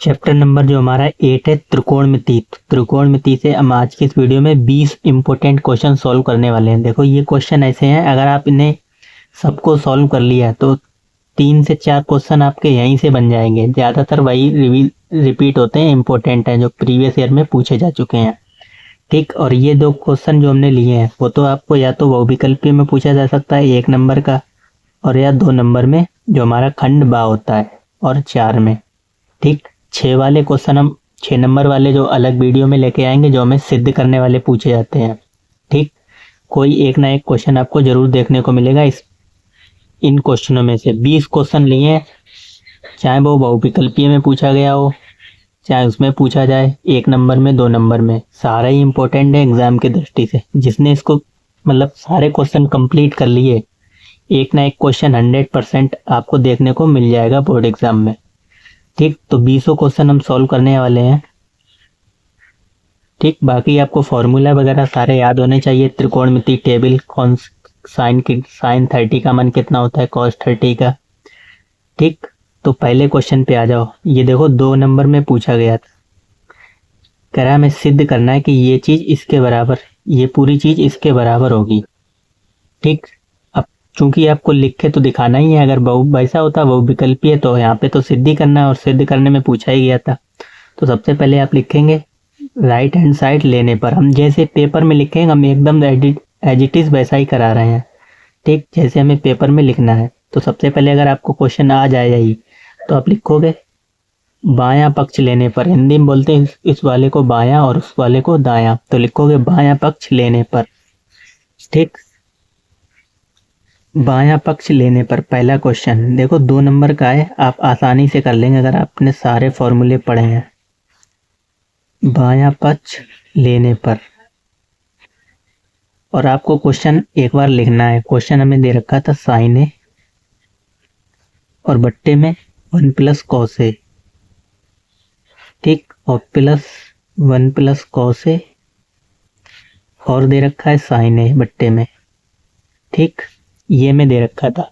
Chapter number जो हमारा 8 है त्रिकोणमिति। त्रिकोणमिति से हम आज की इस वीडियो में 20 इंपॉर्टेंट क्वेश्चन सॉल्व करने वाले हैं। देखो ये क्वेश्चन ऐसे हैं, अगर आप इन्हें सबको सॉल्व कर लिया तो 3 से 4 क्वेश्चन आपके यहीं से बन जाएंगे। ज़्यादातर वही रिपीट होते हैं, इंपॉर्टेंट हैं, जो प्रीवियस ईयर में पूछे जा चुके हैं। ठीक, और ये 2 क्वेश्चन जो हमने लिए हैं वो तो आपको या तो बहुविकल्पीय में पूछा जा सकता है 1 नंबर का, और या 2 नंबर में जो हमारा खंड बा होता है, और 4 में। ठीक, 6 वाले क्वेश्चन हम 6 नंबर वाले जो अलग वीडियो में लेके आएंगे, जो हमें सिद्ध करने वाले पूछे जाते हैं। ठीक, कोई एक ना एक क्वेश्चन आपको जरूर देखने को मिलेगा इन क्वेश्चनों में से। 20 क्वेश्चन लिए हैं, चाहे वो बहुविकल्पीय में पूछा गया हो, चाहे उसमें पूछा जाए 1 नंबर में, 2 नंबर में, सारा ही इंपॉर्टेंट है एग्जाम की दृष्टि से। जिसने इसको मतलब सारे क्वेश्चन कंप्लीट कर लिए, एक ना एक क्वेश्चन 100% आपको देखने को मिल जाएगा बोर्ड एग्जाम में। ठीक, तो 20 क्वेश्चन हम सॉल्व करने वाले हैं। ठीक, बाकी आपको फॉर्मूला वगैरह सारे याद होने चाहिए। त्रिकोणमिति टेबल, कौन साइन 30 का मान कितना होता है, कॉस 30 का। ठीक, तो पहले क्वेश्चन पे आ जाओ। ये देखो 2 नंबर में पूछा गया था, कह रहा हमें सिद्ध करना है कि ये चीज इसके बराबर, ये पूरी चीज इसके बराबर होगी। ठीक, अब चूंकि आपको लिख के तो दिखाना ही है, अगर वैसा होता बहुविकल्पीय तो यहाँ पे तो सिद्ध ही करना है, और सिद्ध करने में पूछा ही गया था। तो सबसे पहले आप लिखेंगे राइट हैंड साइड लेने पर। हम जैसे पेपर में लिखेंगे, हम एकदम एज इट इज वैसा ही करा रहे हैं। ठीक, जैसे हमें पेपर में लिखना है। तो सबसे पहले अगर आपको क्वेश्चन आ जाए ही, तो आप लिखोगे बायां पक्ष लेने पर। हिंदी में बोलते हैं इस वाले को बायां और उस वाले को दायां, तो लिखोगे बायां पक्ष लेने पर। ठीक, बायां पक्ष लेने पर पहला क्वेश्चन देखो 2 नंबर का है, आप आसानी से कर लेंगे अगर आपने सारे फॉर्मूले पढ़े हैं। बायां पक्ष लेने पर, और आपको क्वेश्चन एक बार लिखना है। क्वेश्चन हमें दे रखा था साइन ए, और बट्टे में 1 प्लस कॉस ए। ठीक, और प्लस 1 प्लस कॉस ए, और दे रखा है साइन ए बट्टे में। ठीक, ये में दे रखा था।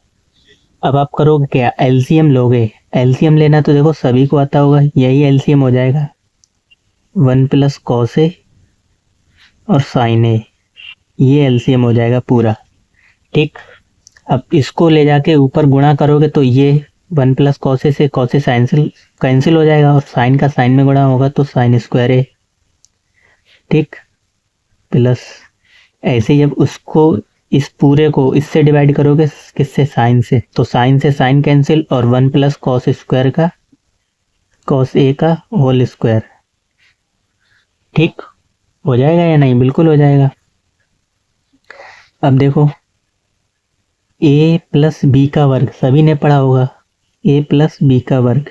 अब आप करोगे क्या, एलसीएम लोगे। एलसीएम लेना तो देखो सभी को आता होगा, यही एलसीएम हो जाएगा 1 प्लस कॉस ए और साइन ए, ये एलसीएम हो जाएगा पूरा। ठीक, अब इसको ले जाके ऊपर गुणा करोगे तो ये 1 प्लस कॉस ए से कॉस ए साइन से कैंसिल हो जाएगा, और साइन का साइन में गुणा होगा तो साइन स्क्वायर ए। ठीक, प्लस ऐसे ही अब उसको, इस पूरे को इससे डिवाइड करोगे, किससे, साइन से, तो साइन से साइन कैंसिल, और 1 प्लस कॉस स्क्वायर का कॉस ए का होल स्क्वायर। ठीक, हो जाएगा या नहीं, बिल्कुल हो जाएगा। अब देखो a प्लस बी का वर्ग, सभी ने पढ़ा होगा। a प्लस बी का वर्ग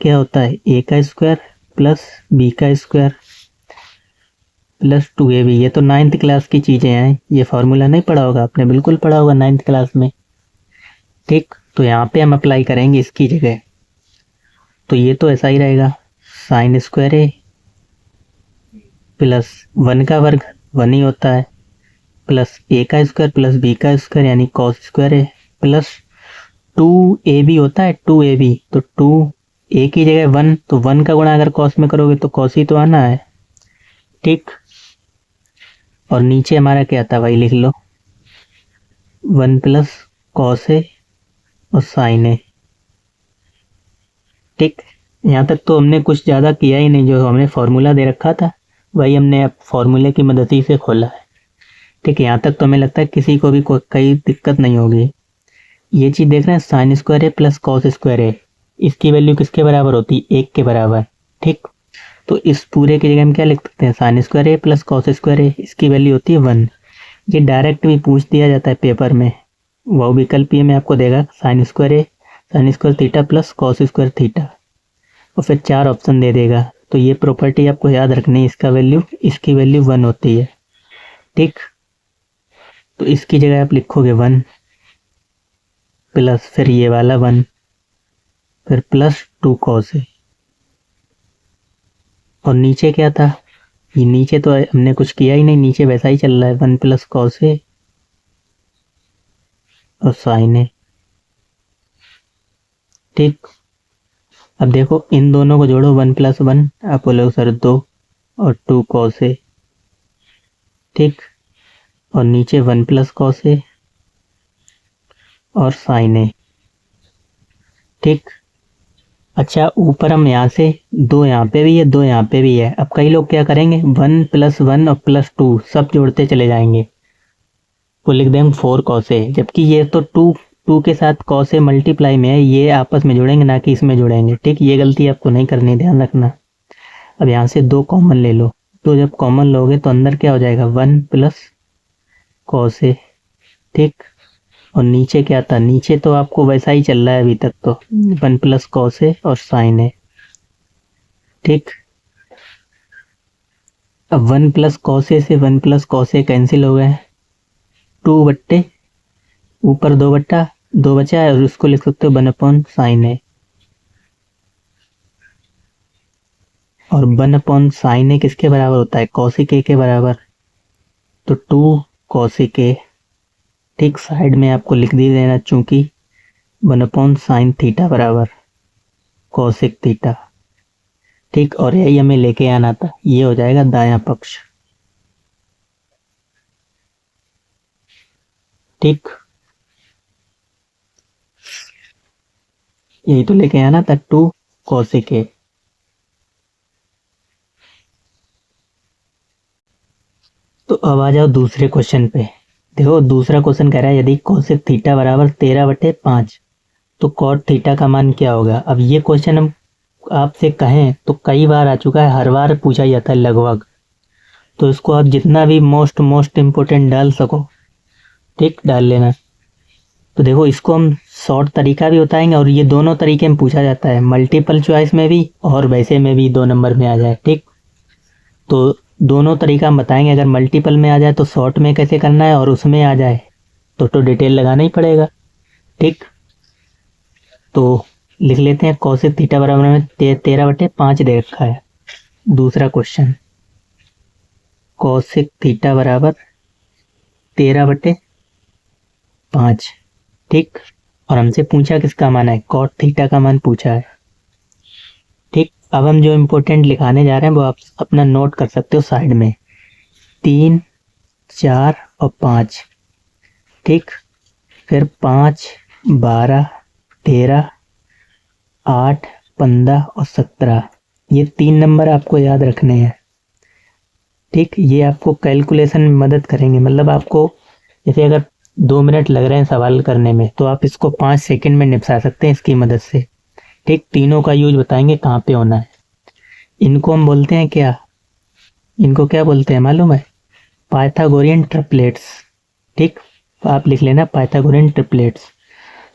क्या होता है, a का स्क्वायर प्लस b का स्क्वायर प्लस 2ab। ये तो 9th क्लास की चीजें हैं, ये फॉर्मूला नहीं पढ़ा होगा आपने, बिल्कुल पढ़ा होगा 9th क्लास में। ठीक, तो यहाँ पे हम अप्लाई करेंगे इसकी जगह, तो ये तो ऐसा ही रहेगा, साइन स्क्वायर ए प्लस 1 का वर्ग 1 ही होता है, प्लस a का स्क्वायर प्लस b का स्क्वायर यानी कॉस स्क्वायर है, प्लस 2ab होता है 2ab, तो 2a की जगह 1, तो 1 का गुणा अगर कॉस में करोगे तो कॉस ही तो आना है। ठीक, और नीचे हमारा क्या था भाई, लिख लो 1 प्लस कॉस ए और साइन ए। ठीक, यहाँ तक तो हमने कुछ ज़्यादा किया ही नहीं, जो हमने फॉर्मूला दे रखा था वही हमने अब फॉर्मूले की मदद से खोला है। ठीक है, यहाँ तक तो हमें लगता है किसी को भी कोई दिक्कत नहीं होगी। ये चीज़ देख रहे हैं, साइन स्क्वायर ए प्लस कॉस स्क्वायर ए, इसकी वैल्यू किसके बराबर होती है, 1 के बराबर। ठीक, तो इस पूरे की जगह हम क्या लिख सकते हैं, साइन स्क्वायर ए प्लस कॉस स्क्वायर ए, इसकी वैल्यू होती है 1। ये डायरेक्ट भी पूछ दिया जाता है पेपर में, बहुविकल्पीय में आपको देगा sine square theta plus cos square theta, और फिर 4 ऑप्शन दे देगा। तो ये प्रॉपर्टी आपको याद रखनी है, इसकी वैल्यू 1 होती है। ठीक, तो इसकी जगह आप लिखोगे 1 प्लस फिर ये वाला 1, फिर प्लस 2 कॉस ए, और नीचे क्या था, ये नीचे तो हमने कुछ किया ही नहीं, नीचे वैसा ही चल रहा है 1 प्लस कॉस ए और साइन ए। ठीक, अब देखो इन दोनों को जोड़ो 1+1, आप बोलोगे सर 2 और 2 cos A, ठीक, और नीचे 1+ cos A और sin A, ठीक। अच्छा ऊपर हम यहाँ से 2 यहाँ पे भी है 2 यहाँ पे भी है। अब कई लोग क्या करेंगे 1+1 और +2 सब जोड़ते चले जाएंगे, वो लिख देंगे 4 cos A, जबकि ये तो 2 के साथ cos A मल्टीप्लाई में है, ये आपस में जुड़ेंगे ना कि इसमें जुड़ेंगे, ठीक। ये गलती आपको नहीं करनी, ध्यान रखना। अब यहाँ से 2 कॉमन ले लो, तो जब कॉमन लोगे तो अंदर क्या हो जाएगा 1+ cos A, ठीक। और नीचे क्या था, नीचे तो आपको वैसा ही चल रहा है अभी तक, तो 1+ cos A और sin A, ठीक। अब 1+ cos A से 1+ cos A कैंसिल हो गए, 2 बट्टे ऊपर 2 बट्टा 2 बचा है, और उसको लिख सकते हो 1/sin A, और 1/sin A किसके बराबर होता है, cosic A के बराबर, तो 2 cosic A, ठीक। साइड में आपको लिख दी देना, चूंकि 1/sin थीटा बराबर cosic थीटा, ठीक। और यही हमें लेके आना था, ये हो जाएगा दायां पक्ष, ठीक। यही तो लेके आना था 2 cosic A। तो अब आ जाओ दूसरे क्वेश्चन पे। देखो दूसरा क्वेश्चन कह रहा है यदि cosic थीटा बराबर 13/5 तो cot थीटा का मान क्या होगा। अब ये क्वेश्चन हम आपसे कहें तो कई बार आ चुका है, हर बार पूछा जाता है लगभग, तो इसको आप जितना भी मोस्ट इम्पोर्टेंट डाल सको, ठीक, डाल लेना। तो देखो इसको हम शॉर्ट तरीका भी बताएंगे, और ये दोनों तरीके में पूछा जाता है, मल्टीपल चॉइस में भी और वैसे में भी 2 नंबर में आ जाए, ठीक। तो दोनों तरीका हम बताएंगे, अगर मल्टीपल में आ जाए तो शॉर्ट में कैसे करना है, और उसमें आ जाए तो डिटेल लगाना ही पड़ेगा, ठीक। तो लिख लेते हैं cosic थीटा बराबर में 13/5 दे रखा है। दूसरा क्वेश्चन cosic थीटा बराबर 13/5, ठीक। और हमसे पूछा किसका मान है, cot थीटा का मान पूछा है, ठीक। अब हम जो इम्पोर्टेंट लिखाने जा रहे हैं वो आप अपना नोट कर सकते हो साइड में, 3, 4 और 5, ठीक। फिर 5, 12, 13, 8, 15 और 17, ये 3 नंबर आपको याद रखने हैं, ठीक। ये आपको कैलकुलेशन में मदद करेंगे, मतलब आपको जैसे अगर 2 मिनट लग रहे हैं सवाल करने में, तो आप इसको 5 सेकंड में निपटा सकते हैं इसकी मदद से, ठीक। तीनों का यूज बताएंगे कहाँ पे होना है। इनको हम बोलते हैं क्या, इनको क्या बोलते हैं मालूम है, पाइथागोरियन ट्रिपलेट्स, ठीक। आप लिख लेना पाइथागोरियन ट्रिपलेट्स।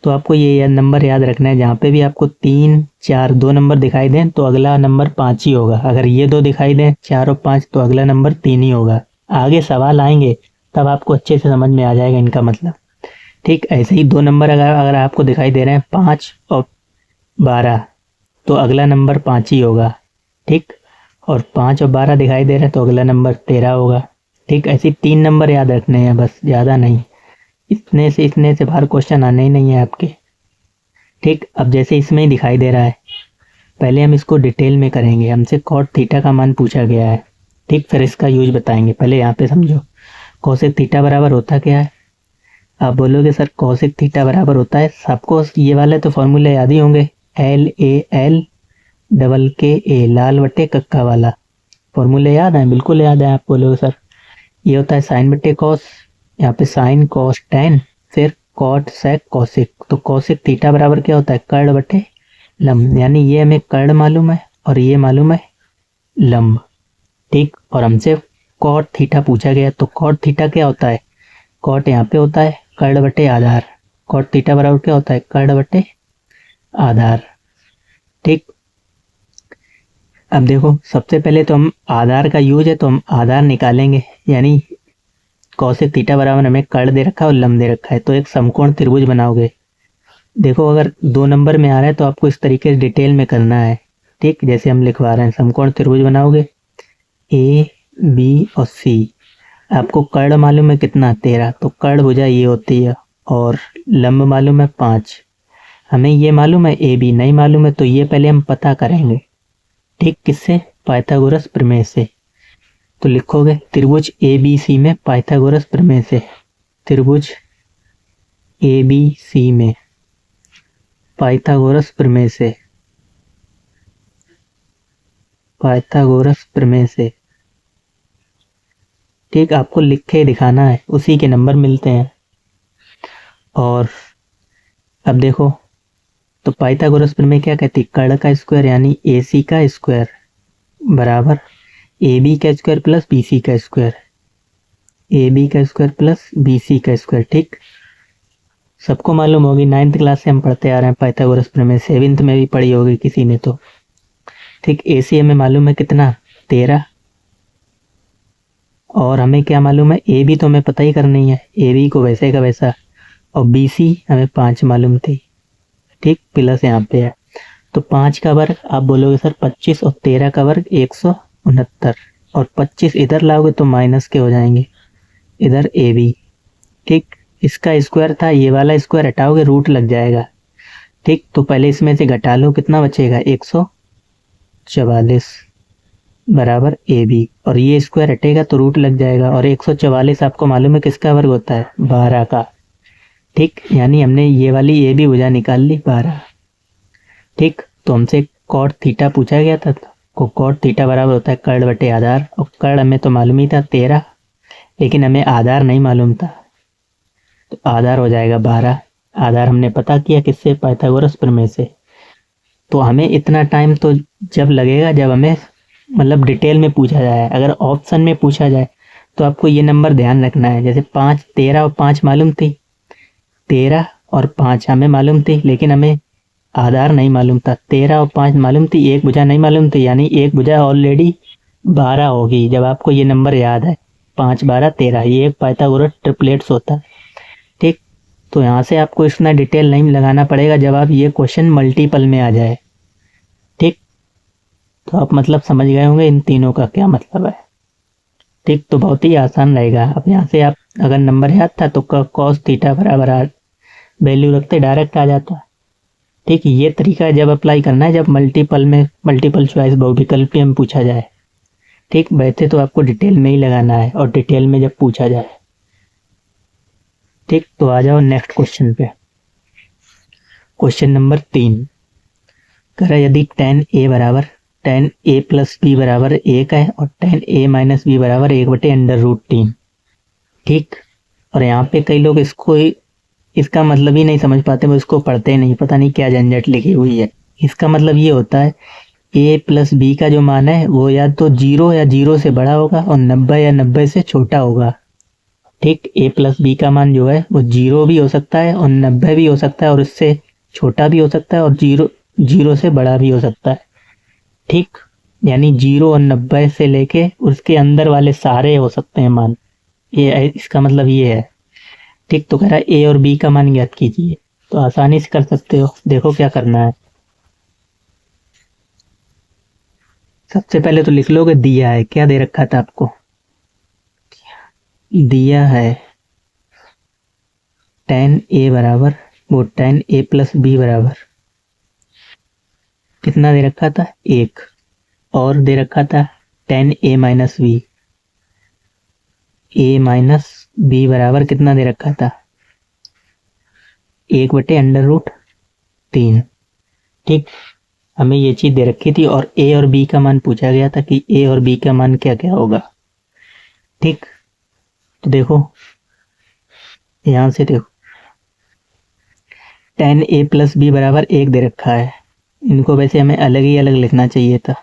तो आपको ये नंबर याद रखना है, जहाँ पे भी आपको 3, 4 2 नंबर दिखाई दें तो अगला नंबर 5 ही होगा, अगर ये 2 दिखाई दें 4 और 5 तो अगला नंबर 3 ही होगा। आगे सवाल आएंगे तब आपको अच्छे से समझ में आ जाएगा इनका मतलब, ठीक। ऐसे ही 2 नंबर अगर आपको दिखाई दे रहे हैं 5 और 12 तो अगला नंबर 5 ही होगा, ठीक। और 5 और 12 दिखाई दे रहे हैं तो अगला नंबर 13 होगा, ठीक। ऐसे 3 नंबर याद रखने हैं बस, ज़्यादा नहीं, इतने से बाहर क्वेश्चन आने ही नहीं है आपके, ठीक। अब जैसे इसमें ही दिखाई दे रहा है, पहले हम इसको डिटेल में करेंगे, हमसे cot थीटा का मान पूछा गया है, ठीक। फिर इसका यूज बताएंगे, पहले यहाँ पे समझो cosic थीटा बराबर होता क्या है। आप बोलोगे सर cosic थीटा बराबर होता है, सबको ये वाले तो फॉर्मूले याद ही होंगे, LAL_KA, लाल बटे कक्का वाला, फॉर्मूले याद है, बिल्कुल याद है। आप बोलोगे सर ये होता है साइन बटे कॉस, यहाँ पे साइन कॉस टेन, फिर कॉट सेक कॉसिक, तो कॉसिक थीटा बराबर क्या होता है, कर्ण बटे लंब, यानी ये हमें कर्ण मालूम है और ये मालूम है लंब, ठीक। और हमसे कॉट थीटा पूछा गया, तो कॉट थीटा क्या होता है, कॉट यहाँ पे होता है कर्ण बटे आधार, कॉट थीटा बराबर क्या होता है, कर्ण बटे आधार, ठीक। अब देखो सबसे पहले तो हम आधार का यूज है तो हम आधार निकालेंगे, यानी कॉसिक थीटा बराबर हमें कर्ण दे रखा है और लंब दे रखा है, तो एक समकोण त्रिभुज बनाओगे। देखो अगर 2 नंबर में आ रहा है तो आपको इस तरीके से डिटेल में करना है, ठीक। जैसे हम लिखवा रहे हैं, समकोण त्रिभुज बनाओगे ए बी और सी, आपको कर्ण मालूम है कितना 13, तो कर्ण भुजा ये होती है, और लंब मालूम है 5, हमें ये मालूम है, ए बी नहीं मालूम है, तो ये पहले हम पता करेंगे। ठीक, किससे? पाइथागोरस प्रमेय से। तो लिखोगे त्रिभुज ए बी सी में पाइथागोरस प्रमेय से। त्रिभुज ए बी सी में पाइथागोरस प्रमेय से। पाइथागोरस प्रमेय से। ठीक, आपको लिख के दिखाना है, उसी के नंबर मिलते हैं। और अब देखो, तो पाइथागोरस प्रमेय क्या कहती है? कर्ण का स्क्वायर यानी ए सी का स्क्वायर बराबर ए बी का स्क्वायर प्लस बी सी का स्क्वायर। ए बी का स्क्वायर प्लस बी सी का स्क्वायर। ठीक, सबको मालूम होगी, 9th क्लास से हम पढ़ते आ रहे हैं पाइथागोरस प्रमेय, 7th में भी पढ़ी होगी किसी ने तो। ठीक, ए सी हमें मालूम है कितना? 13। और हमें क्या मालूम है? ए बी तो हमें पता ही करनी है, ए बी को वैसे का वैसा। और बी सी हमें 5 मालूम थी। ठीक, प्लस यहाँ पे है, तो 5 का वर्ग आप बोलोगे सर 25, और 13 का वर्ग 169, और 25 इधर लाओगे तो माइनस के हो जाएंगे इधर ए बी। ठीक, इसका स्क्वायर था, ये वाला स्क्वायर हटाओगे रूट लग जाएगा। ठीक, तो पहले इसमें से घटा लो, कितना बचेगा? 144 बराबर ए बी, और ये स्क्वायर हटेगा तो रूट लग जाएगा। और 144 आपको मालूम है किसका वर्ग होता है? 12 का। ठीक, यानी हमने ये वाली ए बी भुजा निकाल ली 12। ठीक, तो हमसे कॉट थीटा पूछा गया था, तो कॉट थीटा बराबर होता है कर्ण बटे आधार, और कर्ण हमें तो मालूम ही था 13, लेकिन हमें आधार नहीं मालूम था, तो आधार हो जाएगा 12। आधार हमने पता किया किससे? पाइथागोरस प्रमेय से। तो हमें इतना टाइम तो जब लगेगा जब हमें मतलब डिटेल में पूछा जाए। अगर ऑप्शन में पूछा जाए तो आपको ये नंबर ध्यान रखना है, जैसे 5, 13 और 5 मालूम थी, 13 और 5 हमें मालूम थी, लेकिन हमें आधार नहीं मालूम था। 13 और 5 मालूम थी, एक भुजा नहीं मालूम थी, यानी एक भुजा ऑलरेडी 12 होगी जब आपको ये नंबर याद है। 5, 12, 13, ये एक पाइथागोरस ट्रिपलेट्स होता है। ठीक, तो यहाँ से आपको इतना डिटेल नहीं लगाना पड़ेगा जब आप ये क्वेश्चन मल्टीपल में आ जाए। ठीक, तो आप मतलब समझ गए होंगे इन तीनों का क्या मतलब है। ठीक, तो बहुत ही आसान रहेगा। अब यहाँ से आप अगर नंबर याद था तो कॉस थीटा बराबर वैल्यू रखते डायरेक्ट आ जाता। ठीक, ये तरीका जब अप्लाई करना है जब मल्टीपल चॉइस बहुविकल्पीय में पूछा जाए। ठीक, वैसे तो आपको डिटेल में ही लगाना है, और डिटेल में जब पूछा जाए। ठीक, तो आ जाओ नेक्स्ट क्वेश्चन पे। क्वेश्चन नंबर 3 कह रहा है यदि tan a बराबर tan a प्लस बी बराबर 1 है, और tan a माइनस बी बराबर 1/√3। ठीक, और यहाँ पे कई लोग इसका मतलब ही नहीं समझ पाते, वो इसको पढ़ते नहीं, पता नहीं क्या झंझट लिखी हुई है। इसका मतलब ये होता है a प्लस बी का जो मान है वो या तो 0 या 0 से बड़ा होगा, और 90 या 90 से छोटा होगा। ठीक, a प्लस बी का मान जो है वो 0 भी हो सकता है, और 90 भी हो सकता है, और इससे छोटा भी हो सकता है, और 0 से बड़ा भी हो सकता है। ठीक, यानी 0 और 90 से लेके उसके अंदर वाले सारे हो सकते हैं मान, ये इसका मतलब ये है। ठीक, तो कह रहा है ए और बी का मान ज्ञात कीजिए, तो आसानी से कर सकते हो। देखो क्या करना है, सबसे पहले तो लिख लोगे दिया है, क्या दे रखा था आपको? दिया है tan a बराबर tan a प्लस बी बराबर कितना दे रखा था? 1, और दे रखा था tan a minus B, a minus B बराबर कितना दे रखा था? 1/√3। ठीक, हमें ये चीज दे रखी थी, और a और b का मान पूछा गया था कि a और b का मान क्या क्या होगा। ठीक, तो देखो यहां से देखो tan a प्लस बी बराबर 1 दे रखा है, इनको वैसे हमें अलग ही अलग लिखना चाहिए था,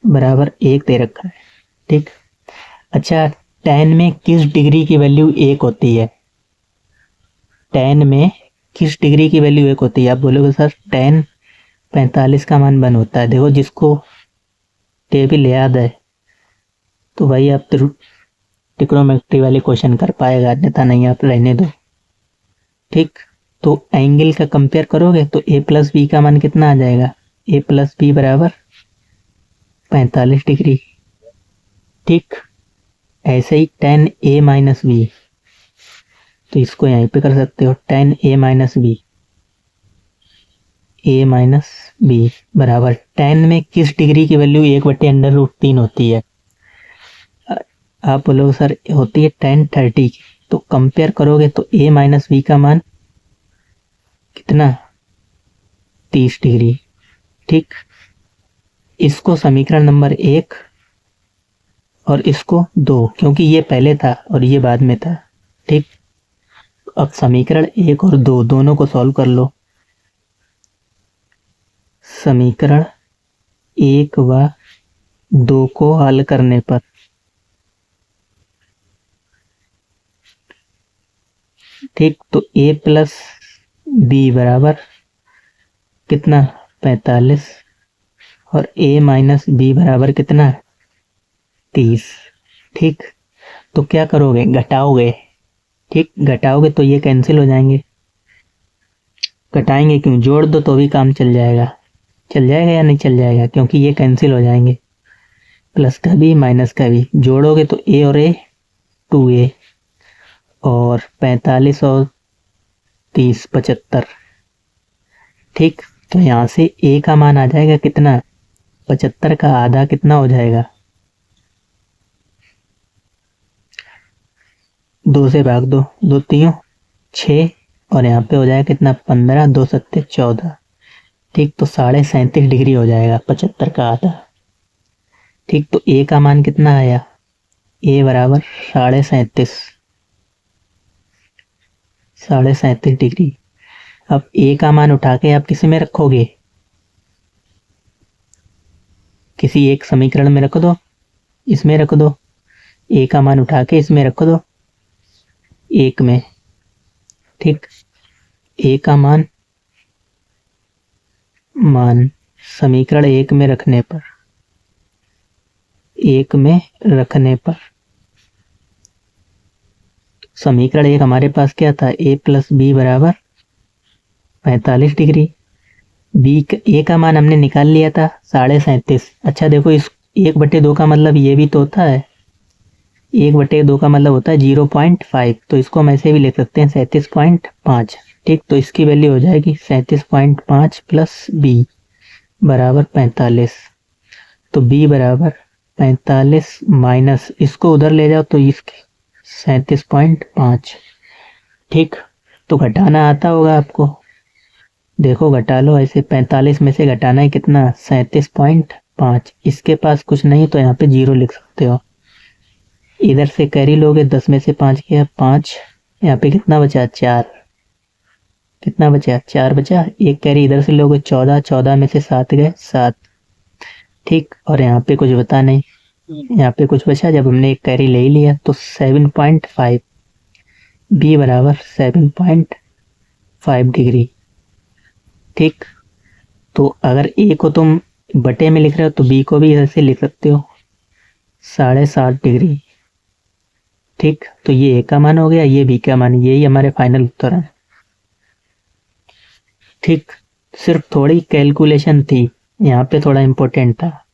बराबर 1 दे रखा है। ठीक, अच्छा tan में किस डिग्री की वैल्यू 1 होती है? tan में किस डिग्री की वैल्यू 1 होती है? आप बोलोगे सर tan 45 का मान 1 होता है। देखो जिसको टेबल याद है तो भाई आप ट्रिग्नोमेट्री वाले क्वेश्चन कर पाएगा, अन्यथा नहीं आप रहने दो। ठीक, तो एंगल का कंपेयर करोगे तो a प्लस बी का मान कितना आ जाएगा? a प्लस बी बराबर 45 डिग्री। ठीक, ऐसे ही tan a माइनस बी, तो इसको यहीं पे कर सकते हो tan a minus B A minus B बराबर tan में किस डिग्री की वैल्यू 1/√3 होती है? आप बोलोगे सर होती है tan 30 की, तो कंपेयर करोगे तो a माइनस बी का मान कितना? 30 डिग्री। ठीक, इसको समीकरण नंबर 1 और इसको 2, क्योंकि ये पहले था और ये बाद में था। ठीक, अब समीकरण 1 और 2 दोनों को सॉल्व कर लो। समीकरण 1 व 2 को हल करने पर ठीक, तो a प्लस बी बराबर कितना? 45 और a माइनस बी बराबर कितना? 30। ठीक, तो क्या करोगे? घटाओगे। ठीक, घटाओगे तो ये कैंसिल हो जाएंगे। घटाएंगे क्यों? जोड़ दो तो भी काम चल जाएगा। चल जाएगा या नहीं चल जाएगा? क्योंकि ये कैंसिल हो जाएंगे, प्लस का भी माइनस का भी। जोड़ोगे तो a और a 2a और 45 और 30 75। ठीक, तो यहाँ से a का मान आ जाएगा कितना? 75 का आधा कितना हो जाएगा? 2 से भाग दो, 2 3 6 और यहाँ पे हो जाएगा कितना? 15, 2 7 14। ठीक, तो 37.5 डिग्री हो जाएगा 75 का आधा। ठीक, तो a का मान कितना आया? a बराबर 37.5 डिग्री। अब a का मान उठा के आप किसी में रखोगे? किसी एक समीकरण में रख दो, इसमें रख दो। a का मान उठा के इसमें रख दो, 1 में। ठीक, a का मान समीकरण 1 में रखने पर समीकरण 1 हमारे पास क्या था? a प्लस बी बराबर 45 डिग्री। a का मान हमने निकाल लिया था 37.5। अच्छा देखो, इस 1/2 का मतलब ये भी तो होता है, 1/2 का मतलब होता है 0.5, तो इसको हम ऐसे भी लिख सकते हैं 37.5। ठीक, तो इसकी वैल्यू हो जाएगी 37.5 प्लस बी बराबर 45। तो b बराबर 45 माइनस इसको उधर ले जाओ तो इसके 37.5। ठीक, तो घटाना आता होगा आपको। देखो घटा लो ऐसे, 45 में से घटाना है कितना? 37.5। इसके पास कुछ नहीं तो यहाँ पे 0 लिख सकते हो। इधर से कैरी लोगे, 10 में से 5 किया 5, यहाँ पे कितना बचा? 4। कितना बचा? 4 बचा। एक कैरी इधर से लोगे 14, 14 में से 7 गए 7। ठीक, और यहाँ पे कुछ बता नहीं, यहाँ पे कुछ बचा। जब हमने एक कैरी ले ही लिया तो 7.5, बी बराबर 7.5 डिग्री। ठीक, तो अगर a को तुम बटे में लिख रहे हो तो b को भी ऐसे लिख सकते हो 7.5 डिग्री। ठीक, तो ये a का मान हो गया, ये b का मान, यही हमारे फाइनल उत्तर है। ठीक, सिर्फ थोड़ी कैलकुलेशन थी यहाँ पे, थोड़ा इंपॉर्टेंट था।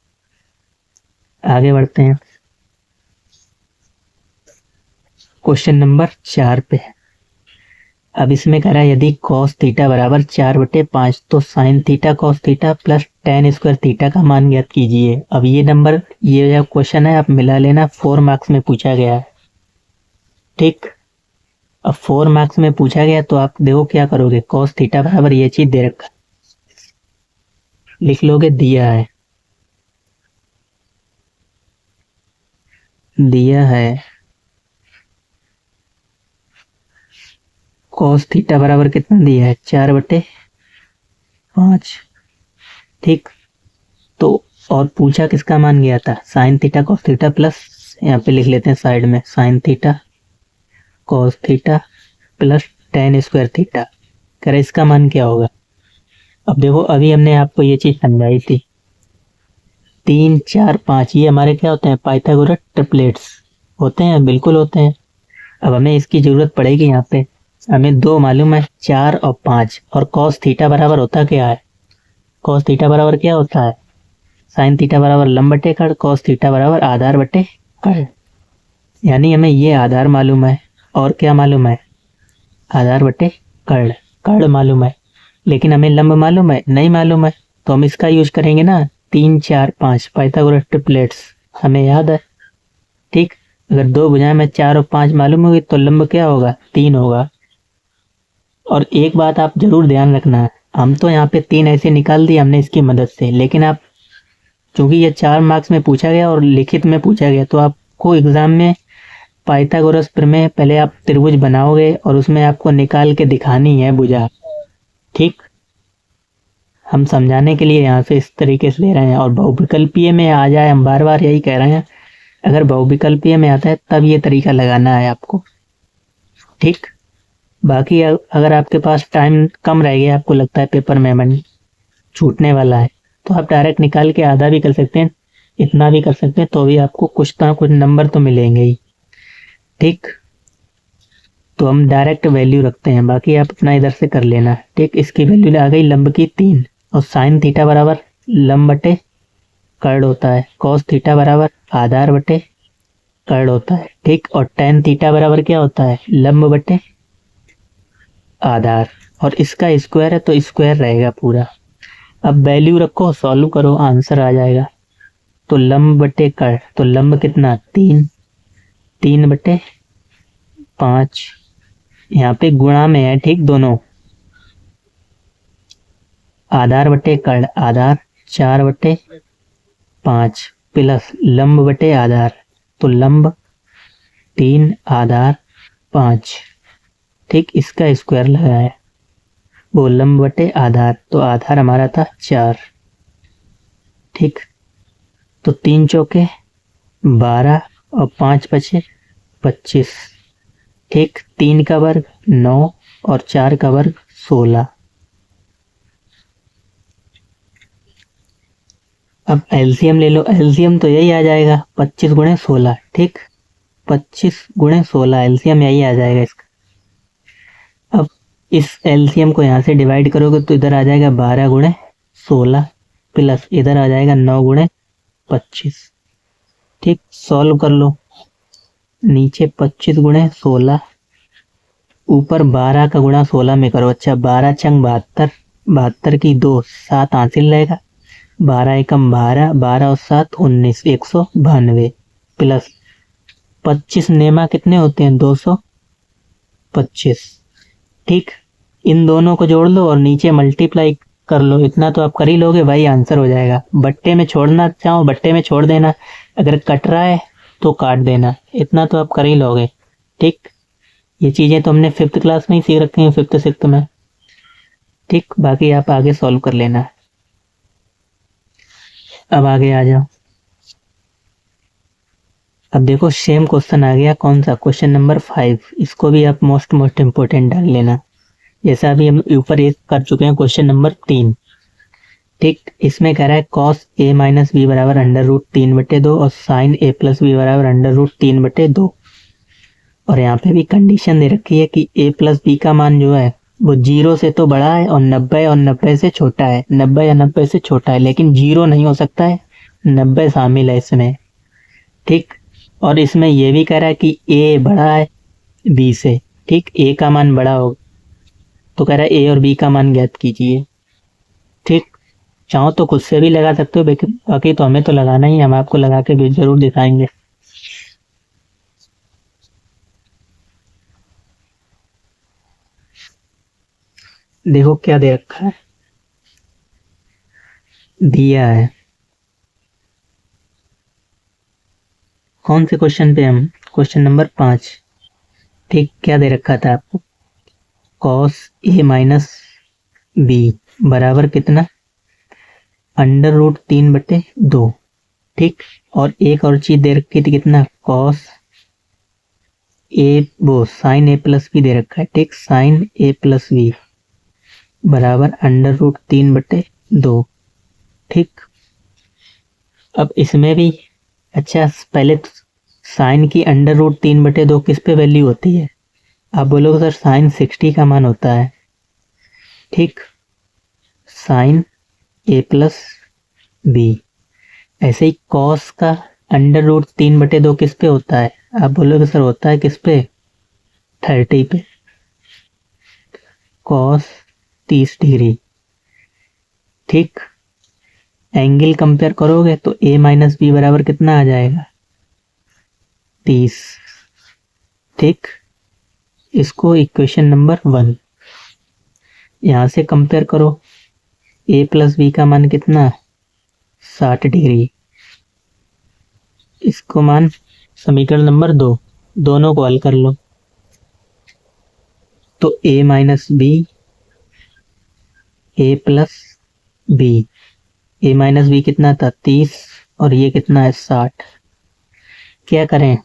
आगे बढ़ते हैं क्वेश्चन नंबर 4 पे। अब इसमें कह रहा है यदि cos थीटा बराबर 4/5 तो sin theta cos theta plus tan square theta का मान ज्ञात कीजिए। अब ये जो क्वेश्चन है आप मिला लेना, 4 मार्क्स में पूछा गया है। ठीक, अब 4 मार्क्स में पूछा गया तो आप देखो क्या करोगे। cos थीटा बराबर ये चीज दे रखा, लिख लोगे, दिया है cos थीटा बराबर कितना दिया है? 4/5। ठीक, तो और पूछा किसका मान गया था? sin theta cos theta plus, यहाँ पे लिख लेते हैं साइड में, sin theta cos theta plus tan square theta. करे इसका मान क्या होगा? अब देखो, अभी हमने आपको ये चीज समझाई थी, 3 4 5 ये हमारे क्या होते हैं? पाइथागोरस ट्रिपलेट्स होते हैं, बिल्कुल होते हैं। अब हमें इसकी जरूरत पड़ेगी। यहाँ पे हमें 2 मालूम है, 4 और 5, और cos थीटा बराबर होता क्या है? cos थीटा बराबर क्या होता है? sin थीटा बराबर लंब बटे कड़, cos थीटा बराबर आधार बटे कड़। यानी हमें ये आधार मालूम है और क्या मालूम है? आधार बटे कड़ मालूम है। लेकिन हमें लंब मालूम है नहीं मालूम है, तो हम इसका यूज करेंगे ना 3 4 5 पाइथागोरस ट्रिपलेट्स हमें याद है। ठीक, अगर 2 भुजाएं में 4 और 5 मालूम होगी तो लंब क्या होगा 3 होगा। और एक बात आप जरूर ध्यान रखना है, हम तो यहाँ पे 3 ऐसे निकाल दिए हमने इसकी मदद से, लेकिन आप चूंकि ये 4 मार्क्स में पूछा गया और लिखित में पूछा गया तो आपको एग्जाम में पाइथागोरस प्रमेय पहले आप त्रिभुज बनाओगे और उसमें आपको निकाल के दिखानी है भुजा। ठीक, हम समझाने के लिए यहाँ से इस तरीके से ले रहे हैं। और बहुविकल्पीय में आ जाए, हम बार बार यही कह रहे हैं, अगर बहुविकल्पीय में आता है तब ये तरीका लगाना है आपको। ठीक, बाकी अगर आपके पास टाइम कम रह गया, आपको लगता है पेपर में मन छूटने वाला है, तो आप डायरेक्ट निकाल के आधा भी कर सकते हैं, इतना भी कर सकते हैं, तो भी आपको कुछ ना कुछ नंबर तो मिलेंगे ही। ठीक, तो हम डायरेक्ट वैल्यू रखते हैं, बाकी आप अपना इधर से कर लेना। ठीक, इसकी वैल्यू आ गई लंब की 3 और साइन थीटा बराबर लंब बटे कर्ण होता है, कॉस थीटा बराबर आधार बटे कर्ण होता है। ठीक, और टेन थीटा बराबर क्या होता है लंब बटे आधार, और इसका स्क्वायर है तो स्क्वायर रहेगा पूरा। अब वैल्यू रखो, सॉल्व करो, आंसर आ जाएगा। तो लंब बटे कर्ण, तो लंब कितना 3, 3 बटे 5, यहाँ पे गुणा में है। ठीक, दोनों आधार बटे कर्ण आधार 4 बटे 5 प्लस लंब बटे आधार, तो लंब 3 आधार 5। ठीक, इसका स्क्वायर लगाया, वो लंब बटे आधार, तो आधार हमारा था 4। ठीक, तो 3 चौके 12 और 5 बचे 25। ठीक, 3 का वर्ग 9 और 4 का वर्ग 16। अब एलसीएम ले लो, एलसीएम तो यही आ जाएगा 25 गुणे 16। ठीक, 25 गुणे 16 एलसीएम यही आ जाएगा इसका। अब इस एलसीएम को यहाँ से डिवाइड करोगे तो इधर आ जाएगा 12 गुणे 16 प्लस इधर आ जाएगा 9 गुणे 25। ठीक, सॉल्व कर लो, नीचे 25 गुणे 16, ऊपर 12 का गुणा 16 में करो। अच्छा, 12 चंग 72, 72 की 2 7 हासिल रहेगा, 12 एकम 12, 12 और 7 19, 192 प्लस 25 नेमा कितने होते हैं 225। ठीक, इन दोनों को जोड़ लो और नीचे मल्टीप्लाई कर लो, इतना तो आप कर ही लोगे, वही आंसर हो जाएगा। बट्टे में छोड़ना चाहो बट्टे में छोड़ देना, अगर कट रहा है तो काट देना, इतना तो आप कर ही लोगे। ठीक, ये चीज़ें तो हमने 5th क्लास में ही सीख रखी हैं, 5th 6th में। ठीक, बाकी आप आगे सॉल्व कर लेना। अब आगे आ जाओ। अब देखो सेम क्वेश्चन आ गया, कौन सा क्वेश्चन नंबर 5, इसको भी आप मोस्ट इम्पोर्टेंट डाल लेना। जैसा अभी हम ऊपर एक कर चुके हैं क्वेश्चन नंबर 3। ठीक, इसमें कह रहा है कॉस ए माइनस बी बराबर √3/2 और साइन ए प्लस बी बराबर √3/2। और यहाँ पे भी कंडीशन दे रखी है कि ए प्लस बी का मान जो है वो 0 से तो बड़ा है और 90 से छोटा है, 90 या 90 से छोटा है, लेकिन 0 नहीं हो सकता है, 90 शामिल है इसमें। ठीक, और इसमें ये भी कह रहा है कि ए बड़ा है बी से। ठीक, ए का मान बड़ा हो तो कह रहा है ए और बी का मान ज्ञात कीजिए। ठीक, चाहो तो खुद से भी लगा सकते हो, बाकी तो हमें तो लगाना ही, हम आपको लगा के भी जरूर दिखाएंगे। देखो क्या दे रखा है, दिया है कौन से क्वेश्चन पे, हम क्वेश्चन नंबर 5। ठीक, क्या दे रखा था आपको, कॉस ए माइनस बी बराबर कितना √3/2। ठीक, और एक और चीज दे रखी थी कितना, कॉस ए वो साइन ए प्लस बी दे रखा है। ठीक, साइन ए प्लस बी बराबर √3/2। ठीक, अब इसमें भी अच्छा, पहले साइन की √3/2 किस पे वैल्यू होती है, आप बोलोगे सर साइन 60 का मान होता है। ठीक, साइन ए प्लस बी, ऐसे ही कॉस का √3/2 किस पे होता है, आप बोलोगे सर होता है किस पे 30 पे। Cos 30 degree. ठीक, एंगल कंपेयर करोगे तो a माइनस बी बराबर कितना आ जाएगा, 30। ठीक, इसको इक्वेशन नंबर 1। यहां से कंपेयर करो, a प्लस बी का मान कितना, 60 डिग्री। इसको मान समीकरण नंबर 2, दोनों को हल कर लो। तो a minus B, a plus B, a minus B कितना था, 30, और ये कितना है, 60। क्या करें,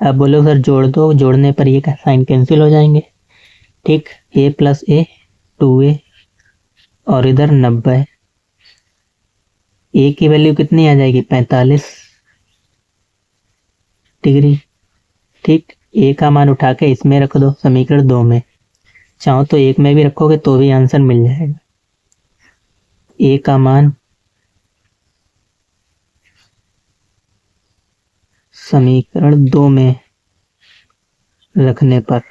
अब बोलो सर जोड़ दो, जोड़ने पर ये साइन कैंसिल हो जाएंगे। ठीक, a प्लस ए 2a, और इधर 90। a की वैल्यू कितनी आ जाएगी, 45 डिग्री। ठीक, a का मान उठा के इसमें रख दो, समीकरण 2 में। चाहो तो एक में भी रखोगे तो भी आंसर मिल जाएगा। a का मान समीकरण 2 में रखने पर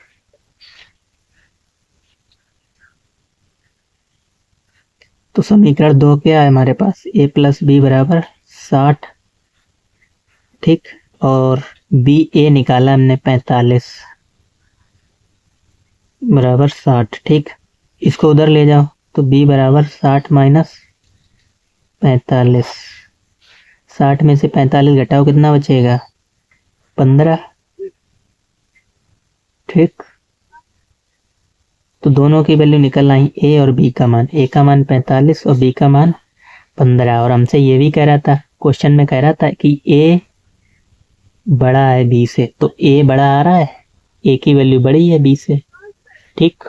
तो समीकरण 2 क्या है हमारे पास, a प्लस बी बराबर 60। ठीक, और बी ए निकाला हमने 45 बराबर 60। ठीक, इसको उधर ले जाओ तो b बराबर 60 माइनस 45। 60 में से 45 घटाओ, कितना बचेगा, 15। ठीक, तो दोनों की वैल्यू निकल आई, a और b का मान। a का मान 45 और b का मान 15। और हमसे ये भी कह रहा था, क्वेश्चन में कह रहा था कि a बड़ा है b से, तो a बड़ा आ रहा है, a की वैल्यू बड़ी है b से। ठीक,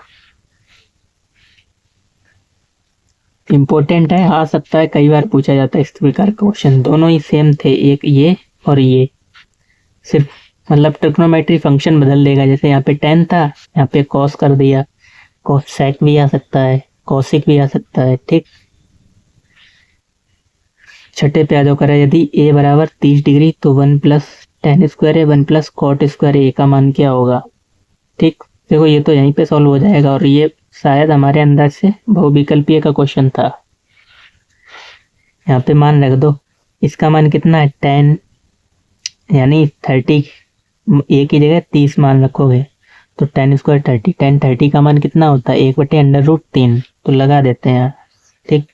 इंपॉर्टेंट है, आ सकता है, कई बार पूछा जाता है इस प्रकार का क्वेश्चन। दोनों ही सेम थे, एक ये और ये, सिर्फ मतलब ट्रिग्नोमेट्री फंक्शन बदल देगा। जैसे यहाँ पे tan था, यहाँ पे cos कर दिया, cos sec भी आ सकता है, cosic भी आ सकता है। ठीक, छठे पे आ जाओ, करें यदि a बराबर 30 डिग्री तो 1 प्लस tan स्क्वायर है, 1 प्लस कॉट स्क्वायर है, a का मान क्या होगा। ठीक, देखो ये तो यहीं पे सॉल्व हो जाएगा, और ये शायद हमारे अंदर से बहुविकल्पीय का क्वेश्चन था। यहाँ पे मान रख दो, इसका मान कितना है, 10 यानी 30, a की जगह 30 मान रखोगे तो tan स्क्वायर 30, tan 30 का मान कितना होता है, 1/√3, तो लगा देते हैं। ठीक,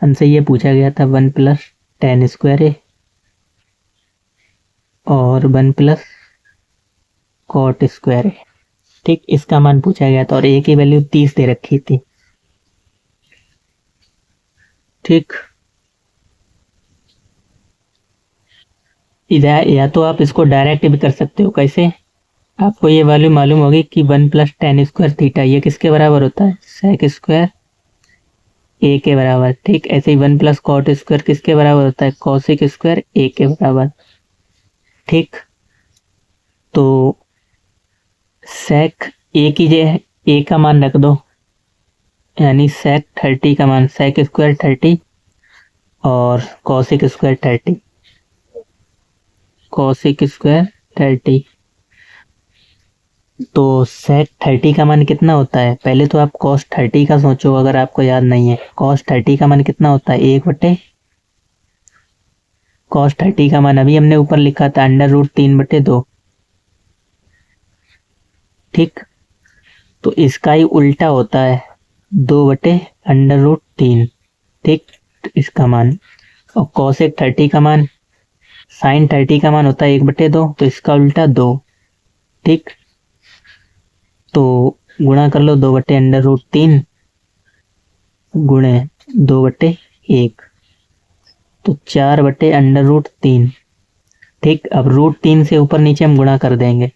हमसे ये पूछा गया था 1 प्लस tan स्क्वायर है और 1 प्लस कॉट स्क्वायर है। ठीक, इसका मान पूछा गया था और a की वैल्यू 30 दे रखी थी। ठीक, इधर या तो आप इसको डायरेक्ट भी कर सकते हो। कैसे, आपको ये वैल्यू मालूम होगी कि 1 प्लस tan स्क्वायर थीटा ये किसके बराबर होता है, sec स्क्वायर a के बराबर। ठीक, ऐसे ही 1 प्लस कॉट स्क्वायर किसके बराबर होता है, cosic स्क्वायर a के बराबर। ठीक, तो sec a की जगह a का मान रख दो, यानी sec 30 का मान sec स्क्वायर 30 और cosic स्क्वायर 30, cosic स्क्वायर 30। तो sec 30 का मान कितना होता है, पहले तो आप cos 30 का सोचो, अगर आपको याद नहीं है। cos 30 का मान कितना होता है, 1/, cos 30 का मान अभी हमने ऊपर लिखा था √3/2। ठीक, तो इसका ही उल्टा होता है 2/√3। ठीक, इसका मान, और cosec 30 का मान, sin 30 का मान होता है 1/2, तो इसका उल्टा 2। ठीक, तो गुणा कर लो, 2/√3 गुणे 2/1, तो 4/√3। ठीक, अब √3 से ऊपर नीचे हम गुणा कर देंगे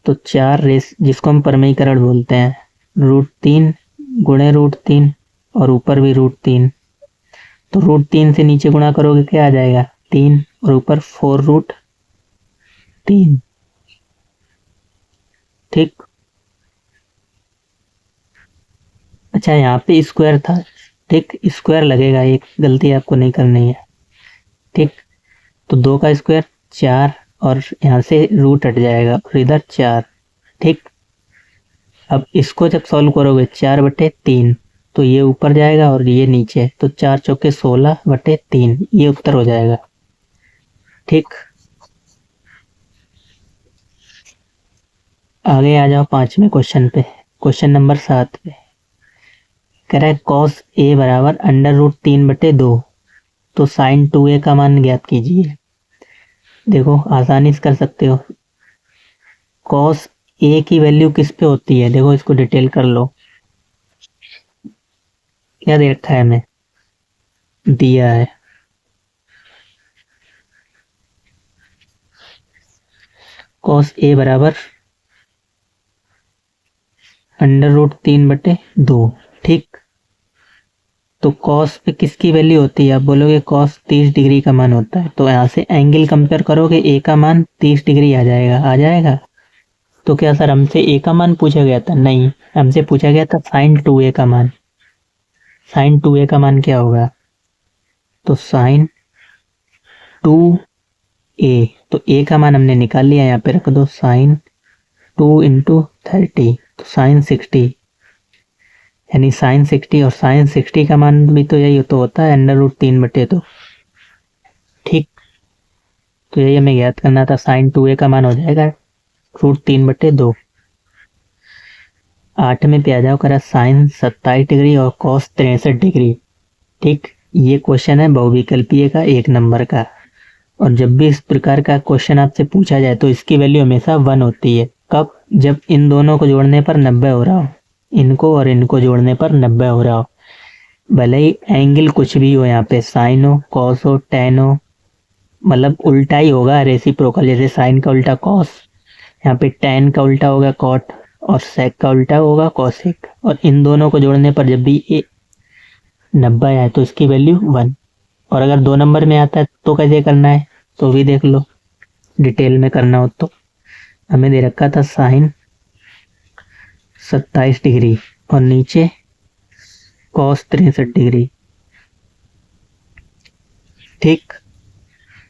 तो 4 रेस, जिसको हम परमीकरण बोलते हैं, √3 गुणे √3 और ऊपर भी √3, तो √3 से नीचे गुणा करोगे क्या आ जाएगा, 3, और ऊपर 4√3। ठीक, अच्छा यहाँ पे स्क्वायर था। ठीक, स्क्वायर लगेगा, एक गलती आपको नहीं करनी है। ठीक, तो 2 का स्क्वायर 4, और यहाँ से रूट हट जाएगा और इधर 4। ठीक, अब इसको जब सॉल्व करोगे 4/3 तो ये ऊपर जाएगा और ये नीचे, तो 4 चौके 16/3 ये उत्तर हो जाएगा। ठीक, आगे आ जाओ 5वें क्वेश्चन पे, क्वेश्चन नंबर 7 पे कह रहा है cos a बराबर √3/2, तो sin 2a का मान ज्ञात कीजिए। देखो आसानी से कर सकते हो। cos a की वैल्यू किस पे होती है, देखो इसको डिटेल कर लो। क्या दे रखा है हमें, दिया है cos a बराबर √3/2। ठीक, तो cos पे किसकी वैल्यू होती है, आप बोलोगे cos 30 डिग्री का मान होता है, तो यहाँ से एंगल कंपेयर करोगे, a का मान 30 डिग्री आ जाएगा। तो क्या सर हमसे a का मान पूछा गया था, नहीं, हमसे पूछा गया था sin 2a का मान। sin 2a का मान क्या होगा, तो sin 2a, तो a का मान हमने निकाल लिया, यहाँ पे रख दो sin 2 × 30, तो sin 60, यानी sin 60, और sin 60 का मान भी तो यही तो होता है √3/2। ठीक, तो यही हमें ज्ञात करना था, sin 2a का मान हो जाएगा √3/2। 8वें पे आ जाओ, करा sin 27 डिग्री और cos 63 डिग्री। ठीक, ये क्वेश्चन है बहुविकल्पीय का 1 नंबर का, और जब भी इस प्रकार का क्वेश्चन आपसे पूछा जाए तो इसकी वैल्यू हमेशा 1 होती है। कब, जब इन दोनों को जोड़ने पर 90 हो रहा हो, इनको और इनको जोड़ने पर 90 हो रहा हो, भले ही एंगल कुछ भी हो, यहाँ पे साइन हो, कॉस हो, टेन हो, मतलब उल्टा ही होगा रेसिप्रोकल, जैसे साइन का उल्टा कॉस, यहाँ पे टेन का उल्टा होगा कॉट, और सेक का उल्टा होगा कॉसेक, और इन दोनों को जोड़ने पर जब भी 90 आए तो इसकी वैल्यू 1। और अगर 2 नंबर में आता है तो कैसे करना है, तो भी देख लो, डिटेल में करना हो तो। हमें दे रखा था साइन 27 डिग्री और नीचे कॉस 63 डिग्री। ठीक,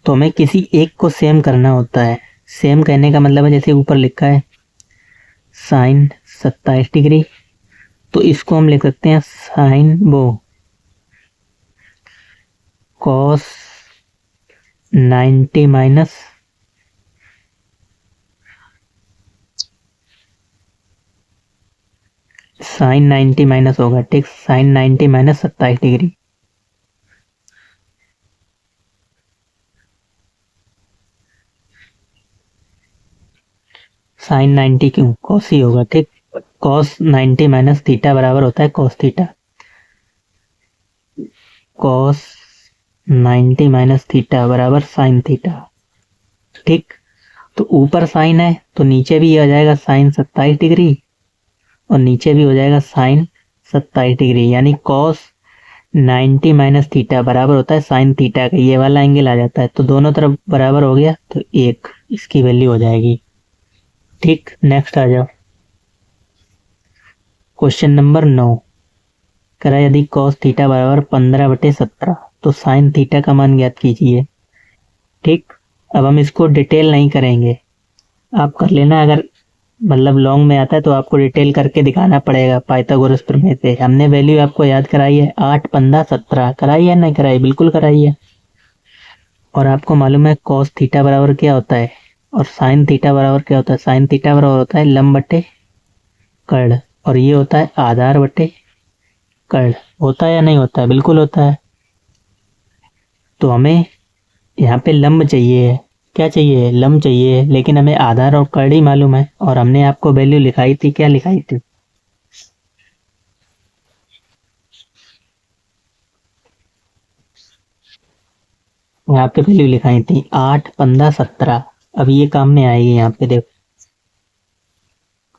तो हमें किसी एक को सेम करना होता है। सेम कहने का मतलब है जैसे ऊपर लिखा है साइन 27 डिग्री, तो इसको हम लिख सकते हैं sine cos 90 minus sine 90 minus होगा। ठीक, साइन 90 माइनस 27 डिग्री। साइन 90 क्यों, कॉस ही होगा। ठीक, कॉस 90 माइनस थीटा बराबर होता है cos theta. Cos 90 minus theta बराबर साइन थीटा। ठीक, तो ऊपर साइन है तो नीचे भी आ जाएगा साइन 27 डिग्री और नीचे भी हो जाएगा साइन 27 डिग्री, यानी कॉस 90 माइनस थीटा बराबर होता है साइन थीटा का, ये वाला एंगल आ जाता है, तो दोनों तरफ बराबर हो गया, तो 1 इसकी वैल्यू हो जाएगी। ठीक, नेक्स्ट आ जाओ, क्वेश्चन नंबर 9 करा यदि कॉस थीटा बराबर 15/17 तो साइन थीटा का मान ज्ञात कीजिए। ठीक, अब हम इसको डिटेल नहीं करेंगे, आप कर लेना, अगर मतलब लॉन्ग में आता है तो आपको डिटेल करके दिखाना पड़ेगा। पाइथागोरस प्रमेय से हमने वैल्यू आपको याद कराई है, 8, 15, 17 कराई है, नहीं कराई, बिल्कुल कराई है। और आपको मालूम है कॉस थीटा बराबर क्या होता है और साइन थीटा बराबर क्या होता है। साइन थीटा बराबर होता है लंब बटे कर्ण, और ये होता है आधार बटे कर्ण। होता है या नहीं होता है, बिल्कुल होता है। तो हमें यहाँ पे लंब चाहिए, क्या चाहिए, लंब चाहिए, लेकिन हमें आधार और कर्ण ही मालूम है, और हमने आपको वैल्यू लिखाई थी, क्या लिखाई थी, यहाँ पे वैल्यू लिखाई थी 8, 15, 17। अब ये काम में आएगी, यहाँ पे देखो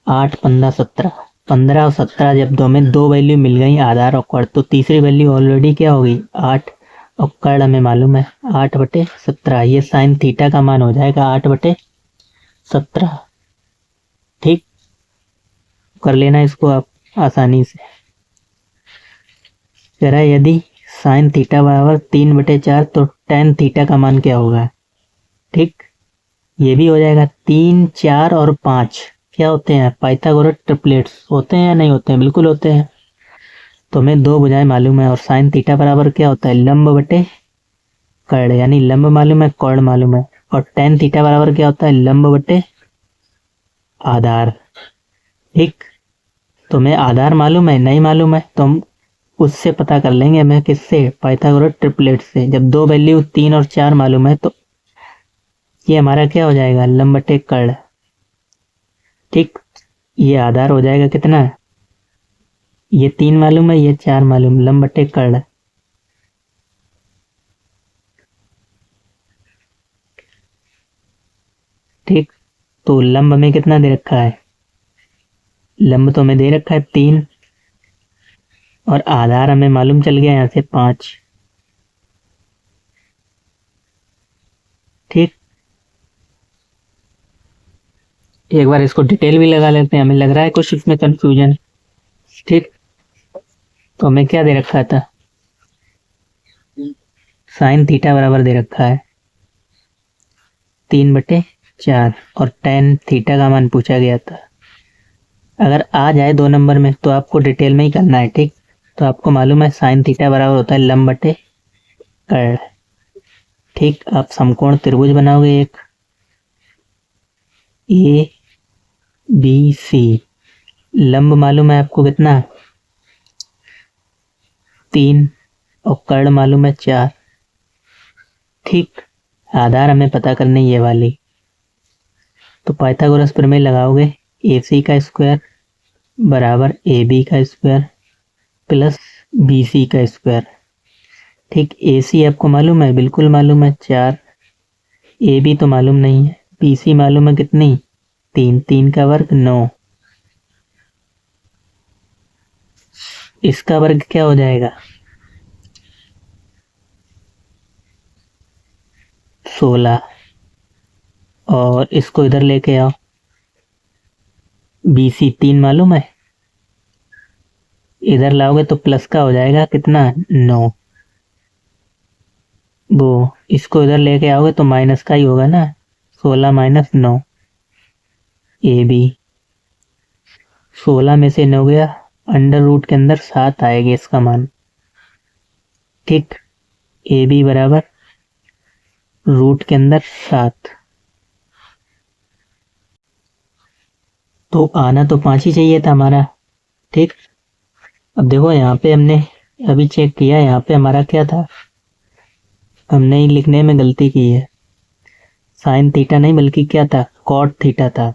8, 15, 17, 15 और 17 जब दो वैल्यू मिल गई आधार और कर्ण, तो तीसरी वैल्यू ऑलरेडी क्या होगी 8, और कर्ण हमें मालूम है 8/17, ये साइन थीटा का मान हो जाएगा 8/17। ठीक, कर लेना इसको आप आसानी से। कह रहा है यदि साइन थीटा बराबर 3/4 तो टेन थीटा का मान क्या होगा। ठीक, ये भी हो जाएगा 3, 4 और 5, क्या होते हैं? पाइथागोरस ट्रिपलेट्स होते हैं या नहीं होते हैं? बिल्कुल होते हैं। तो हमें दो भुजाएं मालूम है और साइन थीटा बराबर क्या होता है? लंब बटे कर्ण, यानी लंब मालूम है, कर्ण मालूम है। और टेन थीटा बराबर क्या होता है? लंब बटे आधार। ठीक, तो हमें आधार मालूम है, नहीं मालूम है तो हम उससे पता कर लेंगे। हमें किससे? पाइथागोरस ट्रिपलेट से। जब दो वैल्यू 3 और 4 मालूम है तो ये हमारा क्या हो जाएगा? लंब बटे कर्ण। ठीक, ये आधार हो जाएगा कितना? ये 3 मालूम है, ये 4 मालूम, लंब बटे कर्ण। ठीक, तो लंब हमें कितना दे रखा है? लंब तो हमें दे रखा है 3 और आधार हमें मालूम चल गया यहाँ से 5। ठीक, एक बार इसको डिटेल भी लगा लेते हैं, हमें लग रहा है कुछ इसमें कंफ्यूजन। ठीक, तो हमें क्या दे रखा था? साइन थीटा बराबर दे रखा है 3/4 और टेन थीटा का मान पूछा गया था। अगर आ जाए 2 नंबर में तो आपको डिटेल में ही करना है। ठीक, तो आपको मालूम है साइन थीटा बराबर होता है लंब बटे कर्ण। ठीक, आप समकोण त्रिभुज बनाओगे एक ए बी सी, लंब मालूम है आपको कितना? 3 और कर्ण मालूम है 4। ठीक, आधार हमें पता करनी ये वाली, तो पाइथागोरस प्रमेय लगाओगे। ए सी का स्क्वायर बराबर ए बी का स्क्वायर प्लस बी सी का स्क्वायर। ठीक, ए सी आपको मालूम है? बिल्कुल मालूम है 4। ए बी तो मालूम नहीं है। बी सी मालूम है कितनी? 3, 3 का वर्ग 9। इसका वर्ग क्या हो जाएगा? 16। और इसको इधर लेके आओ। बी सी 3 मालूम है, इधर लाओगे तो प्लस का हो जाएगा कितना? 9। वो इसको इधर लेके आओगे तो माइनस का ही होगा ना, 16 माइनस 9। ए बी 16 में से 9 गया, अंडर रूट के अंदर 7 आएगा इसका मान। ठीक, ए बी बराबर रूट के अंदर 7। तो आना तो 5 ही चाहिए था हमारा। ठीक, अब देखो यहाँ पे हमने अभी चेक किया, यहाँ पे हमारा क्या था? हमने ही लिखने में गलती की है। साइन थीटा नहीं बल्कि क्या था? कॉट थीटा था।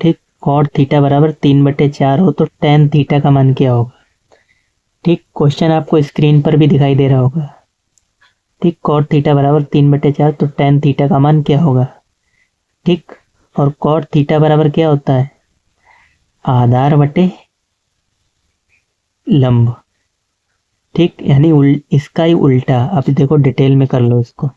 ठीक, कॉट थीटा बराबर 3/4 हो तो टेन थीटा का मान क्या होगा? ठीक, क्वेश्चन आपको स्क्रीन पर भी दिखाई दे रहा होगा। ठीक, कॉट थीटा बराबर 3/4 तो टेन थीटा का मान क्या होगा? ठीक, और कॉट थीटा बराबर क्या होता है? आधार बटे लंब। ठीक, यानी इसका ही उल्टा। अब देखो डिटेल में कर लो इसको।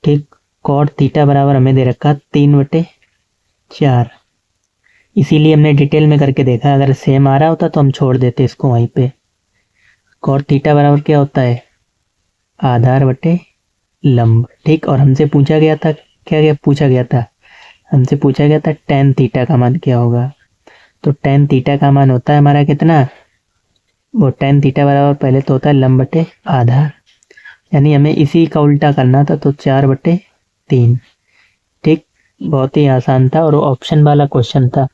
ठीक, कॉट थीटा बराबर हमें दे रखा 3/4, इसीलिए हमने डिटेल में करके देखा। अगर सेम आ रहा होता तो हम छोड़ देते इसको वहीं पे। कॉट थीटा बराबर क्या होता है? आधार बटे लंब। ठीक, और हमसे पूछा गया था क्या पूछा गया था? हमसे पूछा गया था टेन थीटा का मान क्या होगा। तो टेन थीटा का मान होता है हमारा कितना? वो टेन थीटा बराबर पहले तो होता है लंब बटे आधार, यानी हमें इसी का उल्टा करना था, तो 4/3। ठीक, बहुत ही आसान था और ऑप्शन वाला क्वेश्चन था।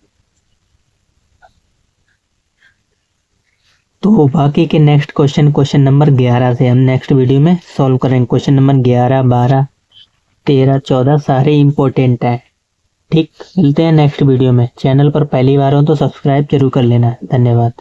तो बाकी के नेक्स्ट क्वेश्चन नंबर 11 से हम नेक्स्ट वीडियो में सॉल्व करेंगे। क्वेश्चन नंबर 11, 12, 13, 14 सारे इंपॉर्टेंट है। ठीक, मिलते हैं नेक्स्ट वीडियो में। चैनल पर पहली बार हो तो सब्सक्राइब जरूर कर लेना। धन्यवाद।